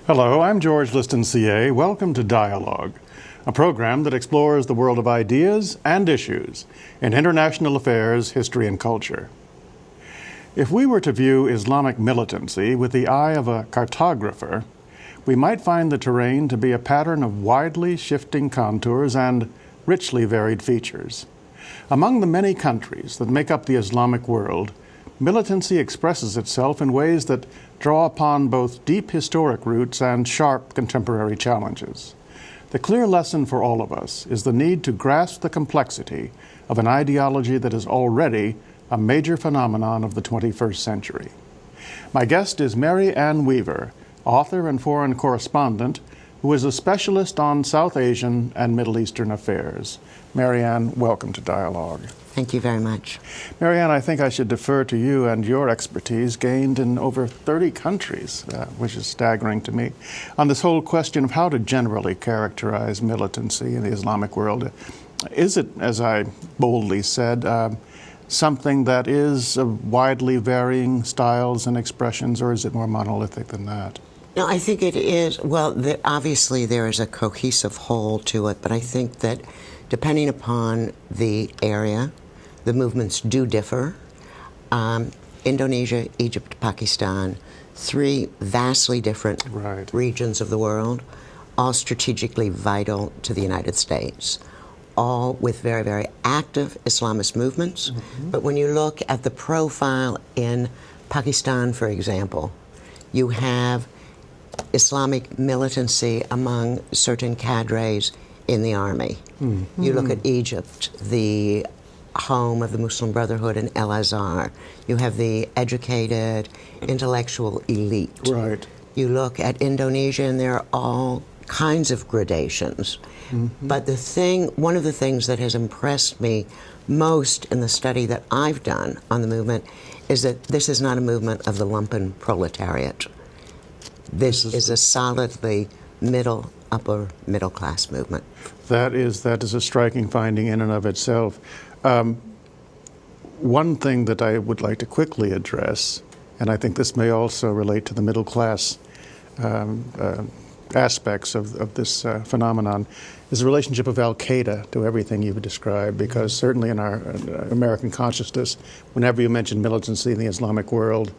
Hello, I'm George Liston, CA. Welcome to Dialogue, a program that explores the world of ideas and issues in international affairs, history, and culture. If we were to view Islamic militancy with the eye of a cartographer, we might find the terrain to be a pattern of widely shifting contours and richly varied features. Among the many countries that make up the Islamic world, militancy expresses itself in ways that draw upon both deep historic roots and sharp contemporary challenges. The clear lesson for all of us is the need to grasp the complexity of an ideology that is already a major phenomenon of the 21st century. My guest is Mary Ann Weaver, author and foreign correspondent, who is a specialist on South Asian and Middle Eastern affairs. Mary Ann, welcome to Dialogue. Thank you very much. Mary Ann, I think I should defer to you and your expertise gained in over 30 countries, which is staggering to me, on this whole question of how to generally characterize militancy in the Islamic world. Is it, as I boldly said, something that is of widely varying styles and expressions, or is it more monolithic than that? No, I think it is. Well, obviously there is a cohesive whole to it, but I think that depending upon the area, the movements do differ. Indonesia, Egypt, Pakistan, three vastly different regions of the world, all strategically vital to the United States, all with very, very active Islamist movements. Mm-hmm. But when you look at the profile in Pakistan, for example, you have Islamic militancy among certain cadres in the army. Mm-hmm. You look at Egypt, the home of the Muslim Brotherhood and El Azhar. You have the educated, intellectual elite. Right. You look at Indonesia, and there are all kinds of gradations. Mm-hmm. But one of the things that has impressed me most in the study that I've done on the movement is that this is not a movement of the lumpen proletariat. This is a solidly upper middle class movement. That is a striking finding in and of itself. One thing that I would like to quickly address, and I think this may also relate to the middle class aspects of this phenomenon, is the relationship of Al-Qaeda to everything you've described, because certainly in our American consciousness, whenever you mention militancy in the Islamic world,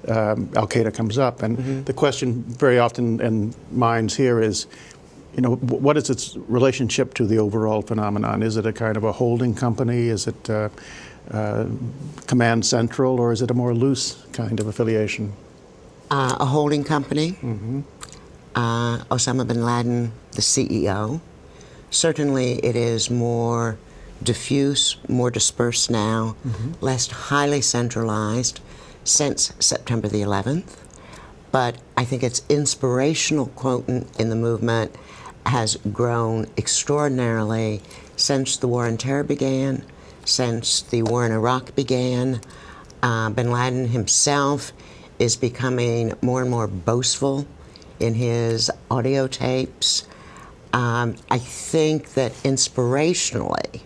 Al-Qaeda comes up. And mm-hmm. the question very often in minds here is, what is its relationship to the overall phenomenon? Is it a kind of a holding company? Is it command central, or is it a more loose kind of affiliation? A holding company. Mm-hmm. Osama bin Laden, the CEO. Certainly it is more diffuse, more dispersed now, mm-hmm. less highly centralized since September the 11th. But I think its inspirational quotient in the movement has grown extraordinarily since the war on terror began, since the war in Iraq began. Bin Laden himself is becoming more and more boastful in his audio tapes. I think that inspirationally,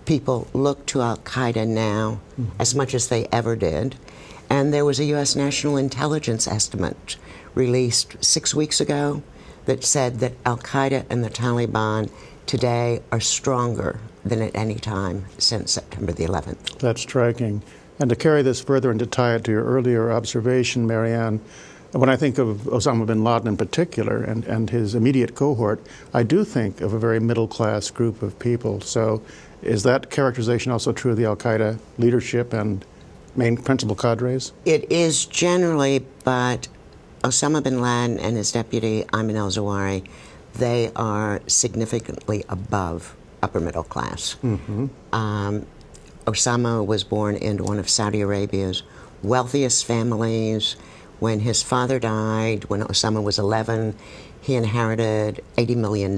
people look to Al-Qaeda now mm-hmm. as much as they ever did. And there was a U.S. National Intelligence estimate released 6 weeks ago that said that Al-Qaeda and the Taliban today are stronger than at any time since September the 11th. That's striking. And to carry this further and to tie it to your earlier observation, Mary Ann, when I think of Osama bin Laden in particular and his immediate cohort, I do think of a very middle-class group of people. So is that characterization also true of the Al-Qaeda leadership and main principal cadres? It is generally, but Osama bin Laden and his deputy, Ayman al-Zawahiri, they are significantly above upper middle class. Mm-hmm. Osama was born into one of Saudi Arabia's wealthiest families. When his father died, when Osama was 11, he inherited $80 million,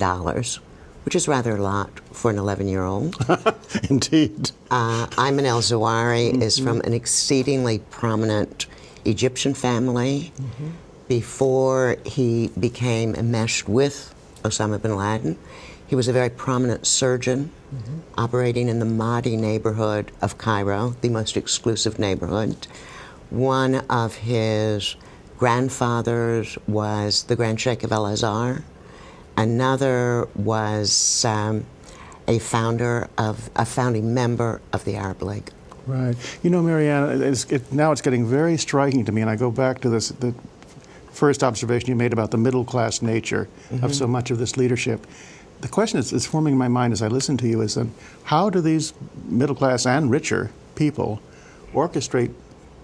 which is rather a lot for an 11-year-old. Indeed. Ayman al-Zawahiri mm-hmm. is from an exceedingly prominent Egyptian family. Mm-hmm. Before he became enmeshed with Osama bin Laden, he was a very prominent surgeon mm-hmm. operating in the Mahdi neighborhood of Cairo, the most exclusive neighborhood. One of his grandfather's was the Grand Sheikh of Al-Azhar. Another was a founding member of the Arab League. Right. You know, Marianne, now it's getting very striking to me, and I go back to the first observation you made about the middle-class nature of so much of this leadership. The question that's forming in my mind as I listen to you is, how do these middle-class and richer people orchestrate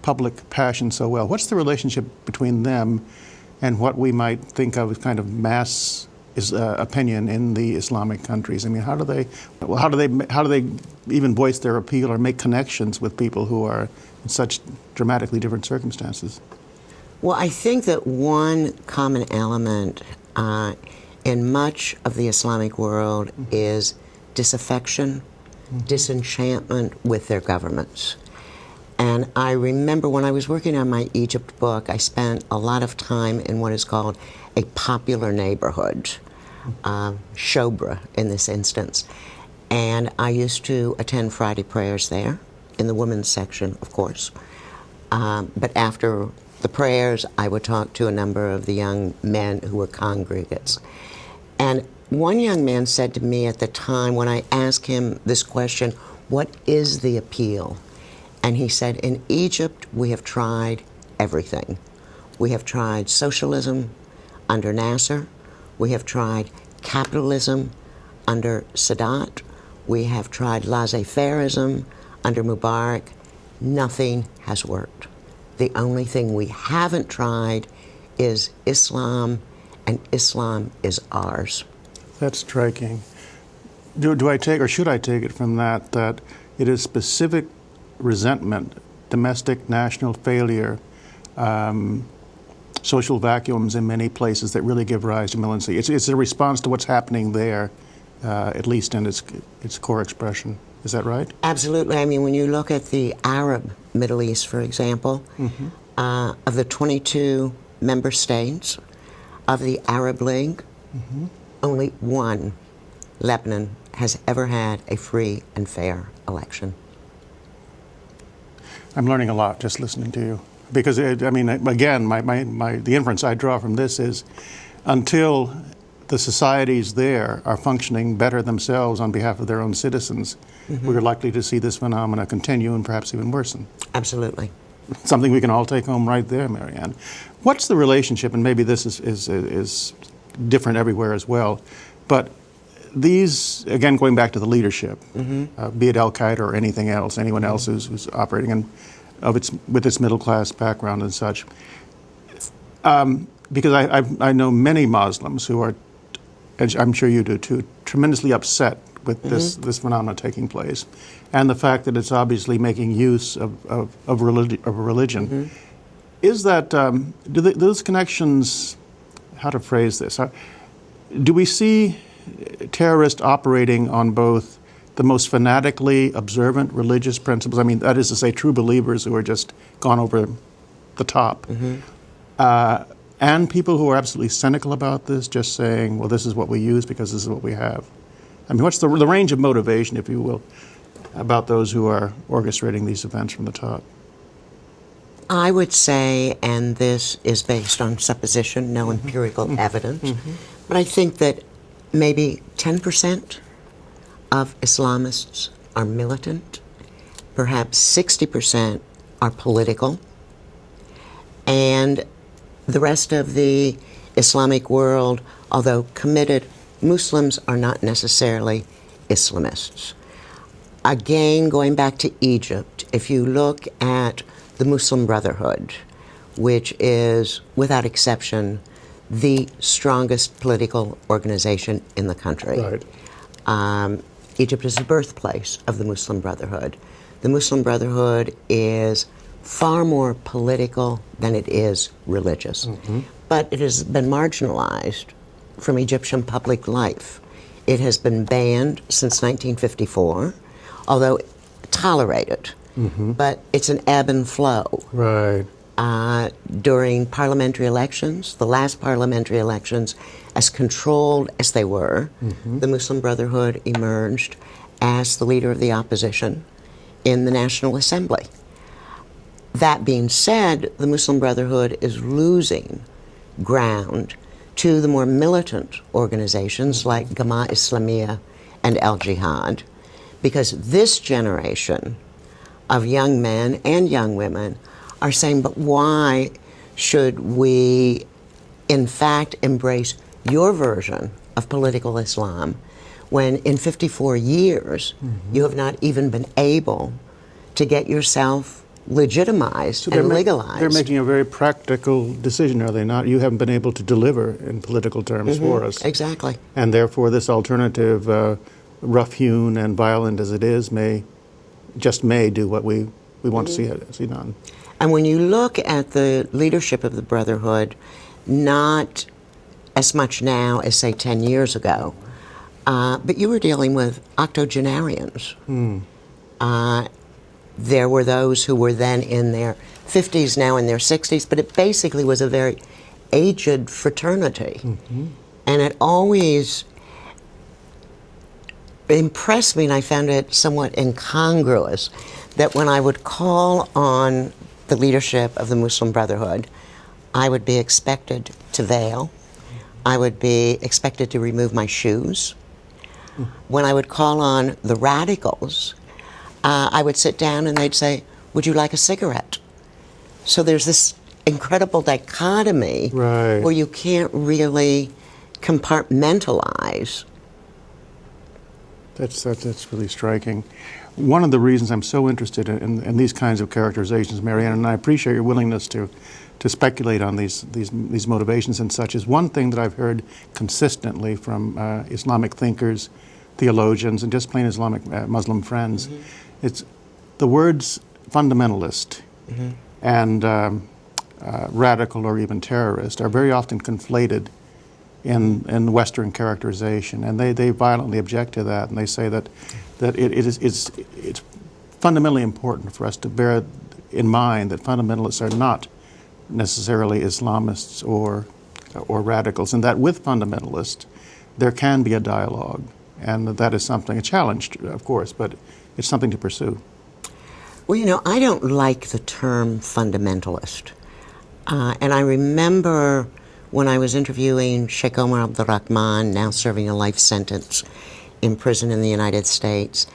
public passion so well? What's the relationship between them and what we might think of as kind of mass opinion in the Islamic countries? I mean, how do they even voice their appeal or make connections with people who are in such dramatically different circumstances? Well, I think that one common element in much of the Islamic world is disaffection, disenchantment with their governments. And I remember when I was working on my Egypt book, I spent a lot of time in what is called a popular neighborhood, Shobra in this instance. And I used to attend Friday prayers there, in the women's section, of course. But after the prayers, I would talk to a number of the young men who were congregates. And one young man said to me at the time when I asked him this question, what is the appeal? And he said, in Egypt, we have tried everything. We have tried socialism under Nasser. We have tried capitalism under Sadat. We have tried laissez-faireism under Mubarak. Nothing has worked. The only thing we haven't tried is Islam, and Islam is ours. That's striking. Do I take, or should I take it from that it is specific resentment, domestic national failure, social vacuums in many places that really give rise to militancy? It's a response to what's happening there, at least in its core expression. Is that right? Absolutely. I mean, when you look at the Arab Middle East, for example, of the 22 member states of the Arab League, only one, Lebanon, has ever had a free and fair election. I'm learning a lot just listening to you. Because, I mean, again, the inference I draw from this is until the societies there are functioning better themselves on behalf of their own citizens, we're likely to see this phenomena continue and perhaps even worsen. Absolutely. Something we can all take home right there, Marianne. What's the relationship, and maybe this is different everywhere as well, but these, again, going back to the leadership, be it Al-Qaeda or anything else, anyone else who's operating with its middle-class background and such, because I know many Muslims who are, as I'm sure you do too, tremendously upset with this phenomenon taking place, and the fact that it's obviously making use of religion. Is that, do those connections, how to phrase this, do we see terrorists operating on both the most fanatically observant religious principles, I mean, that is to say, true believers who are just gone over the top, and people who are absolutely cynical about this, just saying, well, this is what we use because this is what we have? I mean, what's the range of motivation, if you will, about those who are orchestrating these events from the top? I would say, and this is based on supposition, no empirical evidence, but I think that maybe 10% of Islamists are militant, perhaps 60% are political, and the rest of the Islamic world, although committed, Muslims are not necessarily Islamists. Again, going back to Egypt, if you look at the Muslim Brotherhood, which is, without exception, the strongest political organization in the country. Right. Egypt is the birthplace of the Muslim Brotherhood. The Muslim Brotherhood is far more political than it is religious. But it has been marginalized from Egyptian public life. It has been banned since 1954, although tolerated. But it's an ebb and flow. Right. During parliamentary elections, the last parliamentary elections, as controlled as they were, the Muslim Brotherhood emerged as the leader of the opposition in the National Assembly. That being said, the Muslim Brotherhood is losing ground to the more militant organizations like Jamaat Islamiyah and Al-Jihad, because this generation of young men and young women are saying, but why should we in fact embrace your version of political Islam when in 54 years you have not even been able to get yourself legitimized and legalized? They're making a very practical decision, are they not? You haven't been able to deliver in political terms for us. Exactly. And therefore this alternative, rough-hewn and violent as it is, may do what we want to see done. And when you look at the leadership of the Brotherhood, not as much now as, say, 10 years ago, but you were dealing with octogenarians. There were those who were then in their 50s, now in their 60s, but it basically was a very aged fraternity. And it always impressed me, and I found it somewhat incongruous, that when I would call on the leadership of the Muslim Brotherhood, I would be expected to veil. I would be expected to remove my shoes. When I would call on the radicals, I would sit down and they'd say, would you like a cigarette? So there's this incredible dichotomy where you can't really compartmentalize. That's really striking. One of the reasons I'm so interested in these kinds of characterizations, Marianne, and I appreciate your willingness to speculate on these motivations and such, is one thing that I've heard consistently from Islamic thinkers, theologians, and just plain Islamic Muslim friends. It's the words fundamentalist and radical or even terrorist are very often conflated in Western characterization, and they violently object to that, and they say that it's fundamentally important for us to bear in mind that fundamentalists are not necessarily Islamists or radicals, and that with fundamentalists there can be a dialogue, and that is something, a challenge, of course, but it's something to pursue. Well, you know, I don't like the term fundamentalist, and I remember when I was interviewing Sheikh Omar Abdurrahman, now serving a life sentence in prison in the United States,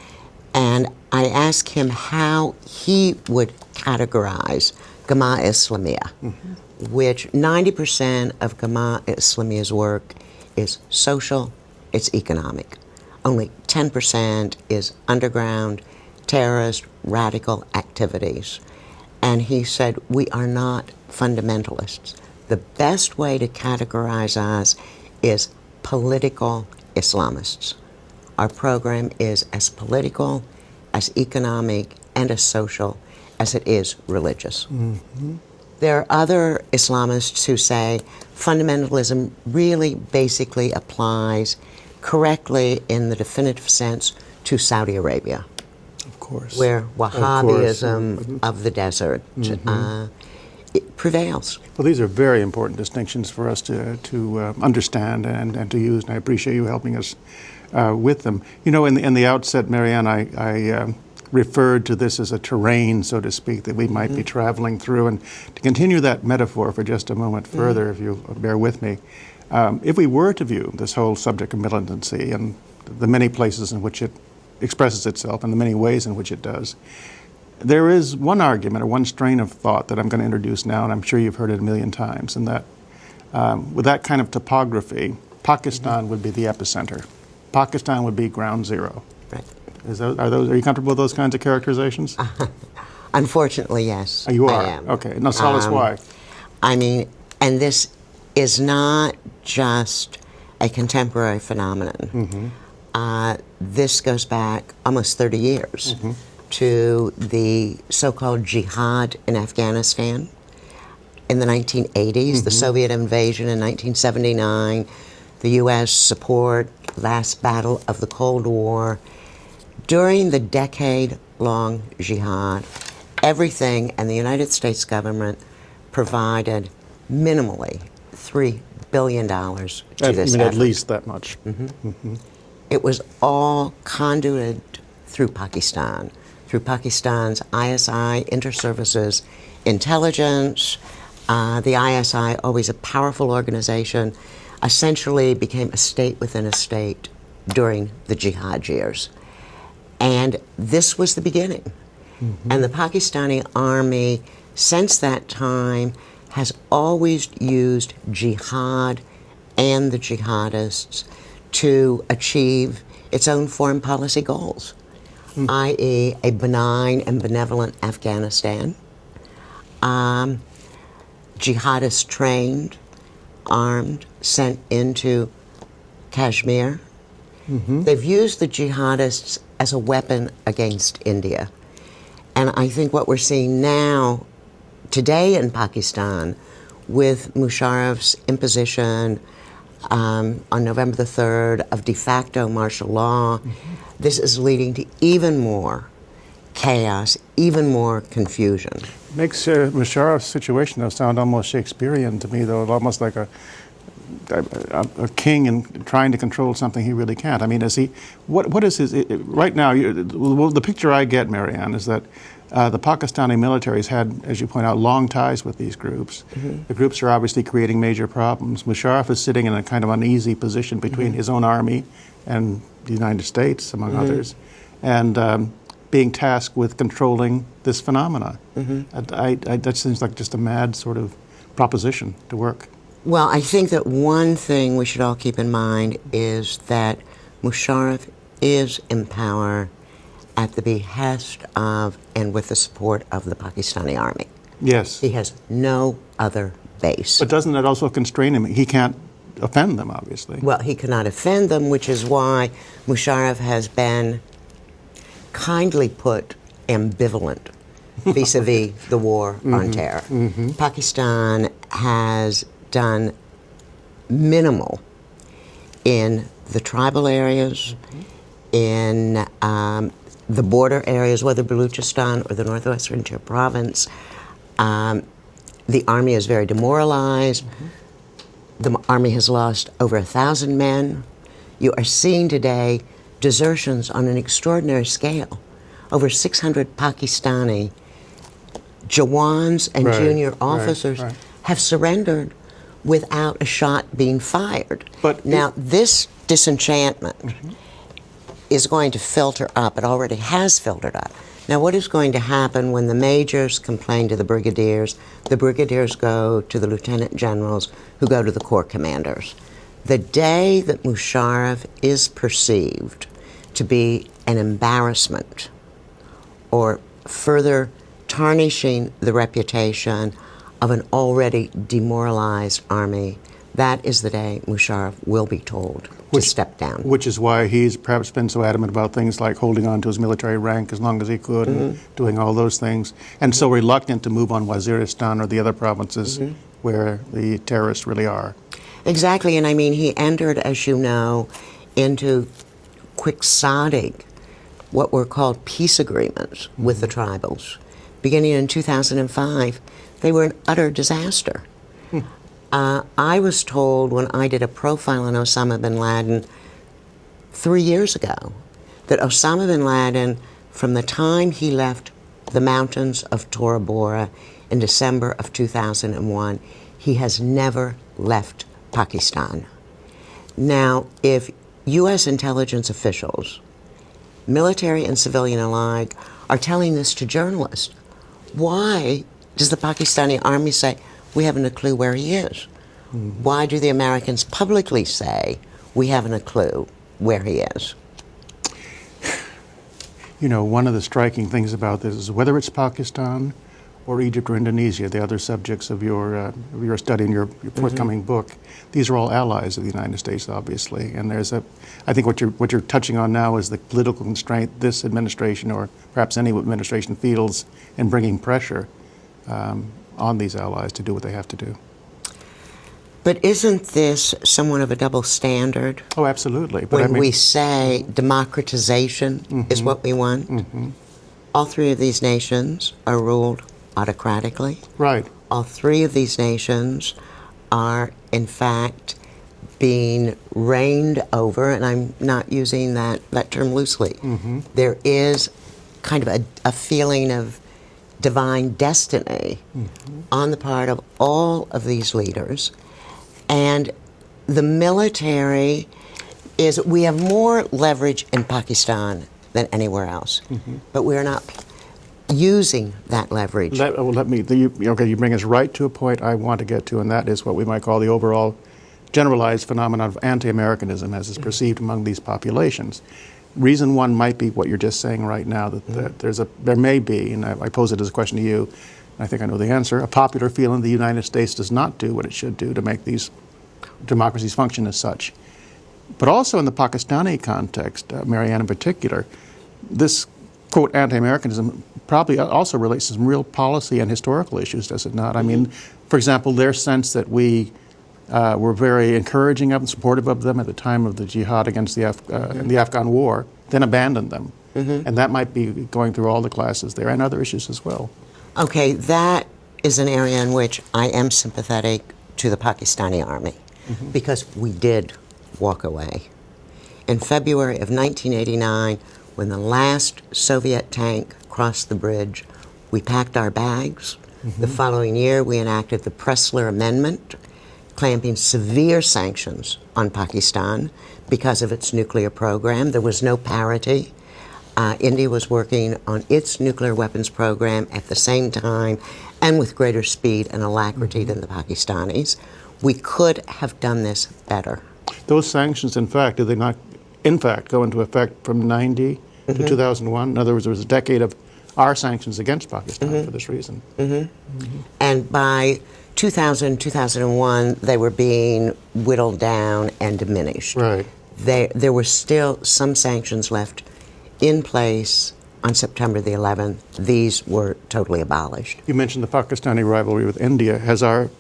and I asked him how he would categorize Jamaat Islamiyah, which 90% of Jamaat Islamiyah's work is social, it's economic. Only 10% is underground, terrorist, radical activities. And he said, we are not fundamentalists. The best way to categorize us is political Islamists. Our program is as political, as economic, and as social as it is religious. There are other Islamists who say fundamentalism really basically applies correctly in the definitive sense to Saudi Arabia. Of course. Where Wahhabism of the desert it prevails. Well, these are very important distinctions for us to understand and to use, and I appreciate you helping us with them. You know, in the outset, Marianne, I referred to this as a terrain, so to speak, that we might be traveling through. And to continue that metaphor for just a moment further, if you bear with me, if we were to view this whole subject of militancy and the many places in which it expresses itself and the many ways in which it does, there is one argument or one strain of thought that I'm going to introduce now, and I'm sure you've heard it a million times, and that with that kind of topography, Pakistan would be the epicenter. Pakistan would be ground zero. Right. Are you comfortable with those kinds of characterizations? Unfortunately, yes. You are? I am. Okay. Now tell us why. I mean, and this is not just a contemporary phenomenon. This goes back almost 30 years to the so-called Jihad in Afghanistan in the 1980s, the Soviet invasion in 1979, the U.S. support, last battle of the Cold War. During the decade-long jihad, everything, and the United States government provided minimally $3 billion to this effort. At least that much. It was all conduited through Pakistan, through Pakistan's ISI, Inter-Services Intelligence. The ISI, always a powerful organization, essentially became a state within a state during the Jihad years. And this was the beginning. And the Pakistani army, since that time, has always used jihad and the jihadists to achieve its own foreign policy goals, i.e. a benign and benevolent Afghanistan, jihadists trained, armed, sent into Kashmir. They've used the jihadists as a weapon against India. And I think what we're seeing now, today in Pakistan, with Musharraf's imposition on November the 3rd of de facto martial law, this is leading to even more chaos, even more confusion. Makes Musharraf's situation, though, sound almost Shakespearean to me, though, almost like a king and trying to control something he really can't. I mean, is he? What is his? Right now, the picture I get, Marianne, is that the Pakistani military has had, as you point out, long ties with these groups. The groups are obviously creating major problems. Musharraf is sitting in a kind of uneasy position between his own army and the United States, among others, and being tasked with controlling this phenomena. That seems like just a mad sort of proposition to work. Well, I think that one thing we should all keep in mind is that Musharraf is in power at the behest of and with the support of the Pakistani army. Yes. He has no other base. But doesn't that also constrain him? He can't offend them, obviously. Well, he cannot offend them, which is why Musharraf has been, kindly put, ambivalent vis-a-vis the war on terror. Pakistan has done minimal in the tribal areas, in the border areas, whether Baluchistan or the Northwestern Frontier Province. The army is very demoralized. The army has lost over 1,000 men. You are seeing today desertions on an extraordinary scale. Over 600 Pakistani Jawans and junior officers have surrendered without a shot being fired. But now, this disenchantment is going to filter up. It already has filtered up. Now, what is going to happen when the majors complain to the brigadiers go to the lieutenant generals, who go to the corps commanders? The day that Musharraf is perceived to be an embarrassment or further tarnishing the reputation of an already demoralized army, that is the day Musharraf will be told to step down. Which is why he's perhaps been so adamant about things like holding on to his military rank as long as he could, and doing all those things, and so reluctant to move on Waziristan or the other provinces where the terrorists really are. Exactly, and I mean, he entered, as you know, into quixotic, what were called peace agreements with the tribals. Beginning in 2005, they were an utter disaster. I was told when I did a profile on Osama bin Laden 3 years ago that Osama bin Laden, from the time he left the mountains of Tora Bora in December of 2001, he has never left Pakistan. Now, if U.S. intelligence officials, military and civilian alike, are telling this to journalists, why does the Pakistani army say, we haven't a clue where he is? Why do the Americans publicly say, we haven't a clue where he is? You know, one of the striking things about this is whether it's Pakistan or Egypt or Indonesia, the other subjects of your study in your forthcoming book, these are all allies of the United States, obviously. And there's I think what you're touching on now is the political constraint this administration, or perhaps any administration, feels in bringing pressure on these allies to do what they have to do. But isn't this somewhat of a double standard? Oh, absolutely. But when we say democratization is what we want, all three of these nations are ruled autocratically. Right. All three of these nations are, in fact, being reigned over, and I'm not using that term loosely. There is kind of a feeling of divine destiny on the part of all of these leaders. And the military we have more leverage in Pakistan than anywhere else, but we're not using that leverage. You bring us right to a point I want to get to, and that is what we might call the overall generalized phenomenon of anti-Americanism as is perceived among these populations. Reason one might be what you're just saying right now, that there may be, and I pose it as a question to you, and I think I know the answer, a popular feeling the United States does not do what it should do to make these democracies function as such. But also in the Pakistani context, Marianne in particular, this, quote, anti-Americanism probably also relates to some real policy and historical issues, does it not? I mean, for example, their sense that we were very encouraging of and supportive of them at the time of the Jihad against the Afghan war, then abandoned them. And that might be going through all the classes there and other issues as well. Okay, that is an area in which I am sympathetic to the Pakistani army because we did walk away. In February of 1989, when the last Soviet tank crossed the bridge, we packed our bags. The following year, we enacted the Pressler Amendment, clamping severe sanctions on Pakistan because of its nuclear program. There was no parity. India was working on its nuclear weapons program at the same time and with greater speed and alacrity than the Pakistanis. We could have done this better. Those sanctions, in fact, did they not, in fact, go into effect from 90 to 2001? In other words, there was a decade of our sanctions against Pakistan for this reason. And by 2000, 2001, they were being whittled down and diminished. Right. There were still some sanctions left in place on September the 11th. These were totally abolished. You mentioned the Pakistani rivalry with India. Has our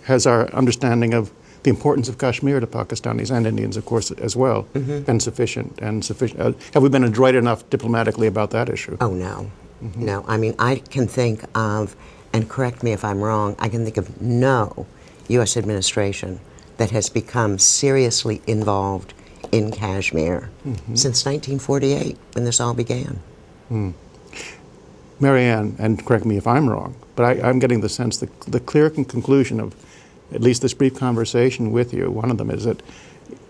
understanding of the importance of Kashmir to Pakistanis and Indians, of course, as well, been sufficient? Have we been adroit enough diplomatically about that issue? Oh, no. No. I mean, I can think of, and correct me if I'm wrong, I can think of no U.S. administration that has become seriously involved in Kashmir since 1948, when this all began. Marianne, and correct me if I'm wrong, but I'm getting the sense that the clear conclusion of at least this brief conversation with you, one of them is that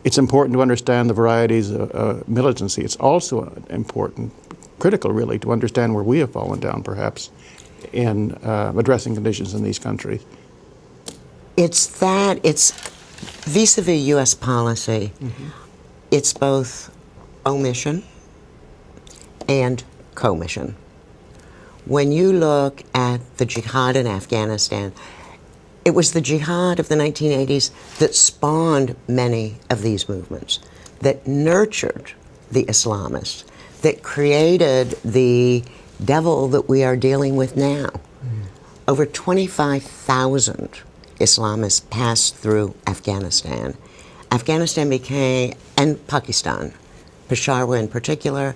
it's important to understand the varieties of militancy. It's also important, critical really, to understand where we have fallen down perhaps in addressing conditions in these countries. It's vis-a-vis U.S. policy, it's both omission and commission. When you look at the jihad in Afghanistan, it was the jihad of the 1980s that spawned many of these movements, that nurtured the Islamists, that created the devil that we are dealing with now. Over 25,000 Islamists passed through Afghanistan. Afghanistan became, and Pakistan, Peshawar in particular,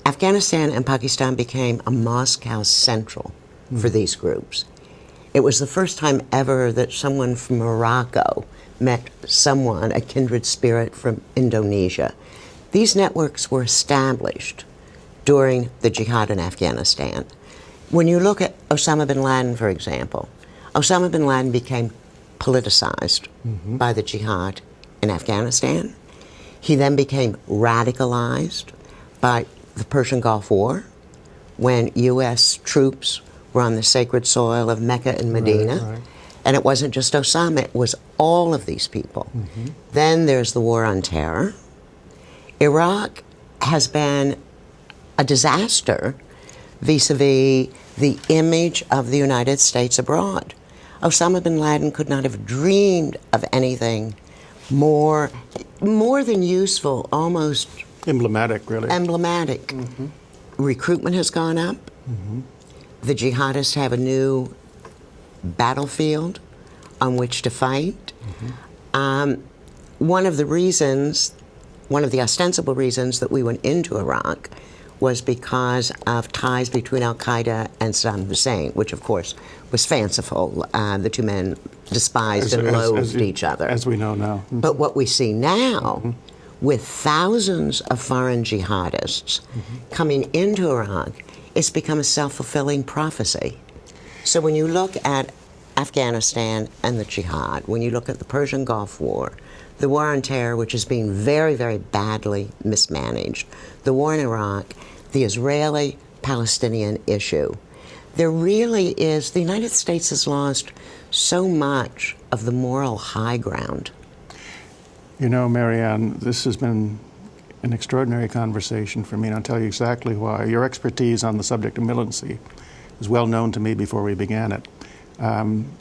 Afghanistan and Pakistan became a Moscow central for these groups. It was the first time ever that someone from Morocco met someone, a kindred spirit from Indonesia. These networks were established during the jihad in Afghanistan. When you look at Osama bin Laden, for example, Osama bin Laden became politicized by the jihad in Afghanistan. He then became radicalized by the Persian Gulf War, when U.S. troops were on the sacred soil of Mecca and Medina. Right. And it wasn't just Osama, it was all of these people. Then there's the war on terror. Iraq has been a disaster vis-a-vis the image of the United States abroad. Osama bin Laden could not have dreamed of anything more than useful, almost Emblematic, really. emblematic. Recruitment has gone up. The jihadists have a new battlefield on which to fight. One of the ostensible reasons that we went into Iraq was because of ties between Al-Qaeda and Saddam Hussein, which of course was fanciful. The two men despised and loathed each other. As we know now. But what we see now, with thousands of foreign jihadists coming into Iraq, it's become a self-fulfilling prophecy. So when you look at Afghanistan and the Jihad, when you look at the Persian Gulf War, the war on terror, which is being very, very badly mismanaged, the war in Iraq, the Israeli-Palestinian issue, there really is, the United States has lost so much of the moral high ground. You know, Marianne, this has been an extraordinary conversation for me, and I'll tell you exactly why. Your expertise on the subject of militancy is well known to me before we began it.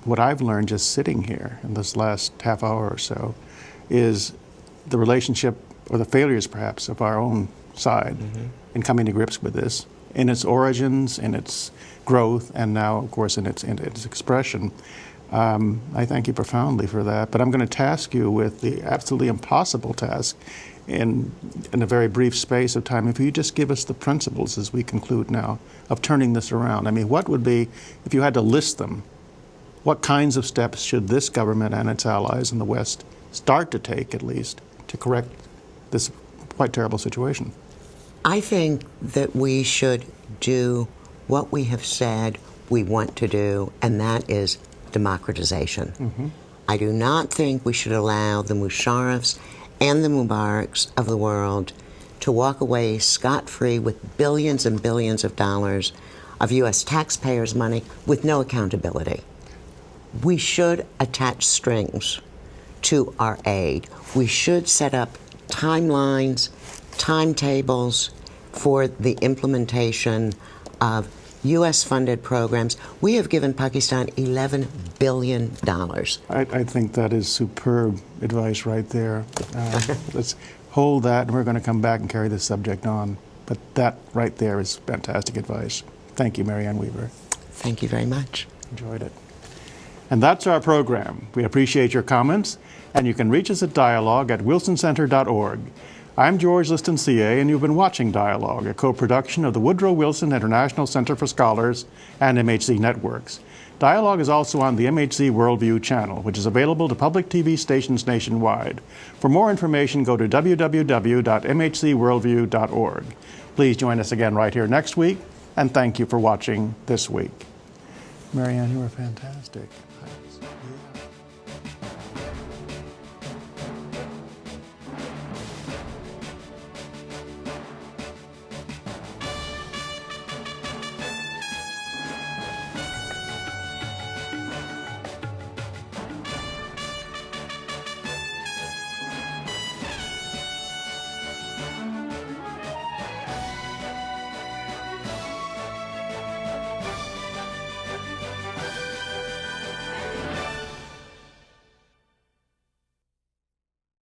What I've learned just sitting here in this last half hour or so is the relationship, or the failures perhaps, of our own side in coming to grips with this, in its origins, in its growth, and now, of course, in its expression. I thank you profoundly for that, but I'm going to task you with the absolutely impossible task in a very brief space of time, if you just give us the principles as we conclude now of turning this around. I mean, what would be, if you had to list them, what kinds of steps should this government and its allies in the West start to take, at least, to correct this quite terrible situation? I think that we should do what we have said we want to do, and that is democratization. I do not think we should allow the Musharrafs and the Mubaraks of the world to walk away scot-free with billions and billions of dollars of U.S. taxpayers' money with no accountability. We should attach strings to our aid. We should set up timelines, timetables for the implementation of U.S.-funded programs. We have given Pakistan $11 billion. I think that is superb advice right there. Let's hold that, and we're going to come back and carry this subject on. But that right there is fantastic advice. Thank you, Marianne Weaver. Thank you very much. Enjoyed it. And that's our program. We appreciate your comments, and you can reach us at dialogue@wilsoncenter.org. I'm George Liston, CA, and you've been watching Dialogue, a co-production of the Woodrow Wilson International Center for Scholars and MHZ Networks. Dialogue is also on the MHZ Worldview channel, which is available to public TV stations nationwide. For more information, go to www.mhzworldview.org. Please join us again right here next week, and thank you for watching this week. Marianne, you were fantastic.